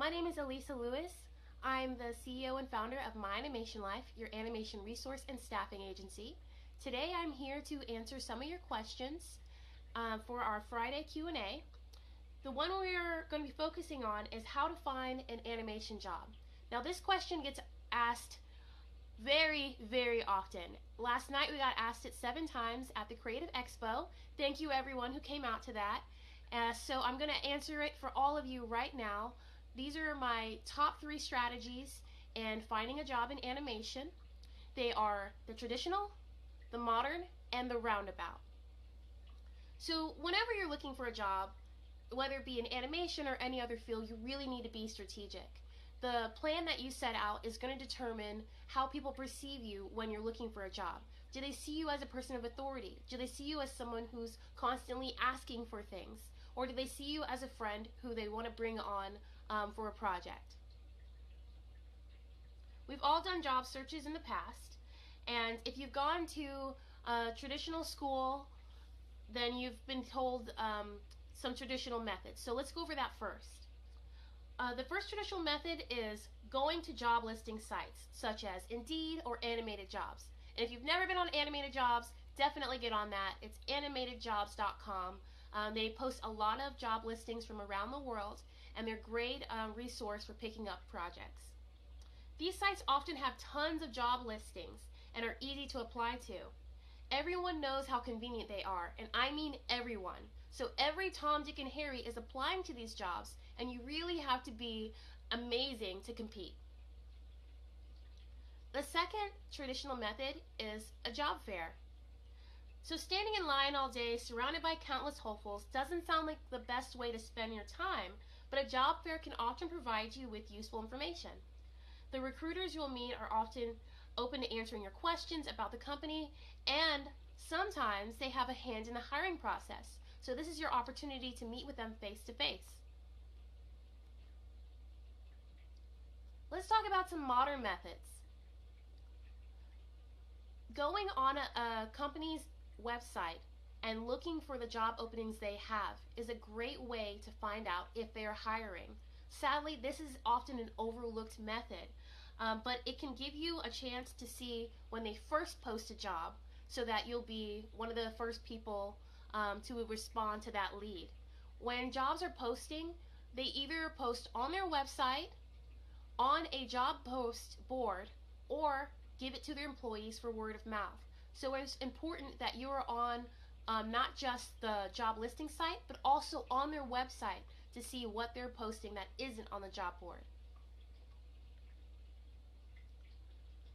My name is Elisa Lewis. I'm the CEO and founder of My Animation Life, your animation resource and staffing agency. Today I'm here to answer some of your questions for our Friday Q&A. The one we're going to be focusing on is how to find an animation job. Now this question gets asked very, very often. Last night we got asked it 7 times at the Creative Expo. Thank you everyone who came out to that. So I'm going to answer it for all of you right now. These are my top 3 strategies in finding a job in animation. They are the traditional, the modern, and the roundabout. So whenever you're looking for a job, whether it be in animation or any other field, you really need to be strategic. The plan that you set out is going to determine how people perceive you when you're looking for a job. Do they see you as a person of authority? Do they see you as someone who's constantly asking for things? Or do they see you as a friend who they want to bring on for a project? We've all done job searches in the past, and if you've gone to a traditional school, then you've been told some traditional methods. So let's go over that first. The first traditional method is going to job listing sites such as Indeed or Animated Jobs. And if you've never been on Animated Jobs, definitely get on that. It's animatedjobs.com. They post a lot of job listings from around the world, and they're a great resource for picking up projects. These sites often have tons of job listings and are easy to apply to. Everyone knows how convenient they are, and I mean everyone. So every Tom, Dick, and Harry is applying to these jobs, and you really have to be amazing to compete. The second traditional method is a job fair. So standing in line all day surrounded by countless hopefuls doesn't sound like the best way to spend your time, but a job fair can often provide you with useful information. The recruiters you'll meet are often open to answering your questions about the company, and sometimes they have a hand in the hiring process. So this is your opportunity to meet with them face to face. Let's talk about some modern methods. Going on a company's website and looking for the job openings they have is a great way to find out if they are hiring. Sadly, this is often an overlooked method, but it can give you a chance to see when they first post a job so that you'll be one of the first people to respond to that lead. When jobs are posting, they either post on their website, on a job post board, or give it to their employees for word of mouth. So it's important that you are on not just the job listing site, but also on their website to see what they're posting that isn't on the job board.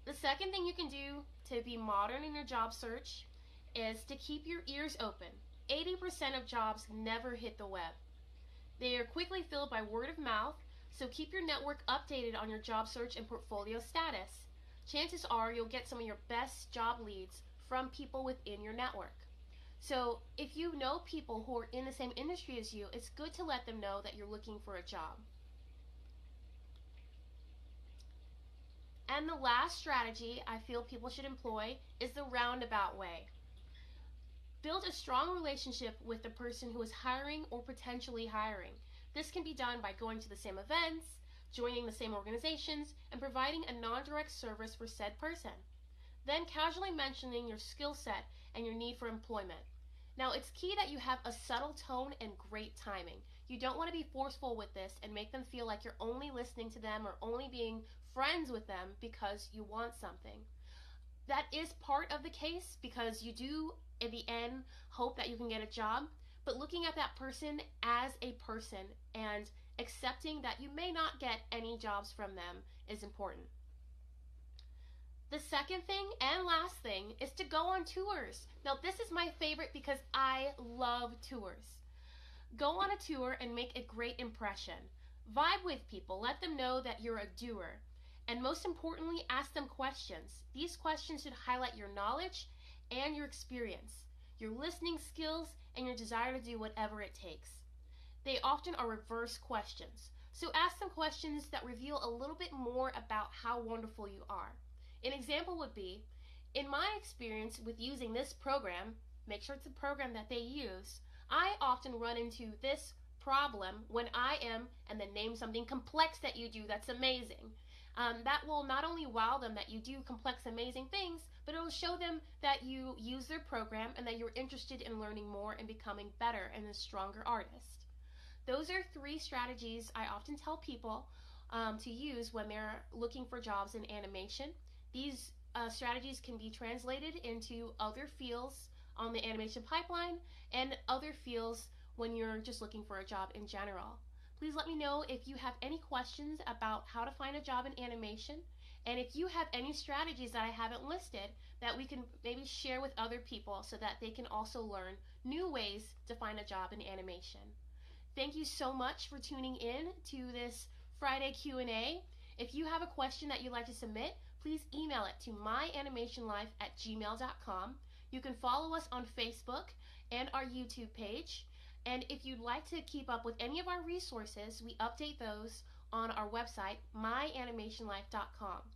The second thing you can do to be modern in your job search is to keep your ears open. 80% of jobs never hit the web. They are quickly filled by word of mouth, so keep your network updated on your job search and portfolio status. Chances are you'll get some of your best job leads from people within your network. So if you know people who are in the same industry as you, it's good to let them know that you're looking for a job. And the last strategy I feel people should employ is the roundabout way. Build a strong relationship with the person who is hiring or potentially hiring. This can be done by going to the same events, joining the same organizations, and providing a non-direct service for said person. Then casually mentioning your skill set and your need for employment. Now it's key that you have a subtle tone and great timing. You don't want to be forceful with this and make them feel like you're only listening to them or only being friends with them because you want something. That is part of the case because you do, in the end, hope that you can get a job, but looking at that person as a person and accepting that you may not get any jobs from them is important. The second thing and last thing is to go on tours. Now this is my favorite because I love tours. Go on a tour and make a great impression. Vibe with people, let them know that you're a doer. And most importantly, ask them questions. These questions should highlight your knowledge and your experience, your listening skills, and your desire to do whatever it takes. They often are reverse questions. So ask them questions that reveal a little bit more about how wonderful you are. An example would be, in my experience with using this program, make sure it's a program that they use, I often run into this problem when I am, and then name something complex that you do that's amazing. That will not only wow them that you do complex, amazing things, but it will show them that you use their program and that you're interested in learning more and becoming better and a stronger artist. Those are 3 strategies I often tell people to use when they're looking for jobs in animation. These strategies can be translated into other fields on the animation pipeline and other fields when you're just looking for a job in general. Please let me know if you have any questions about how to find a job in animation, and if you have any strategies that I haven't listed that we can maybe share with other people so that they can also learn new ways to find a job in animation. Thank you so much for tuning in to this Friday Q&A. If you have a question that you'd like to submit, please email it to myanimationlife@gmail.com. You can follow us on Facebook and our YouTube page. And if you'd like to keep up with any of our resources, we update those on our website, myanimationlife.com.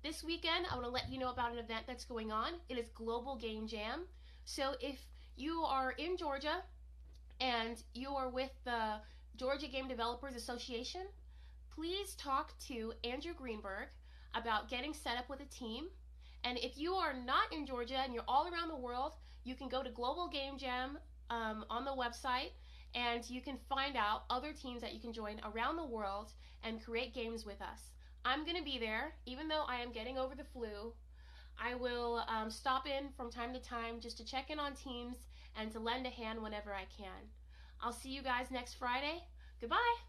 This weekend, I want to let you know about an event that's going on. It is Global Game Jam. So if you are in Georgia and you are with the Georgia Game Developers Association, please talk to Andrew Greenberg about getting set up with a team. And if you are not in Georgia and you're all around the world, you can go to Global Game Jam on the website, and you can find out other teams that you can join around the world and create games with us. I'm going to be there, even though I am getting over the flu. I will stop in from time to time just to check in on teams and to lend a hand whenever I can. I'll see you guys next Friday. Goodbye.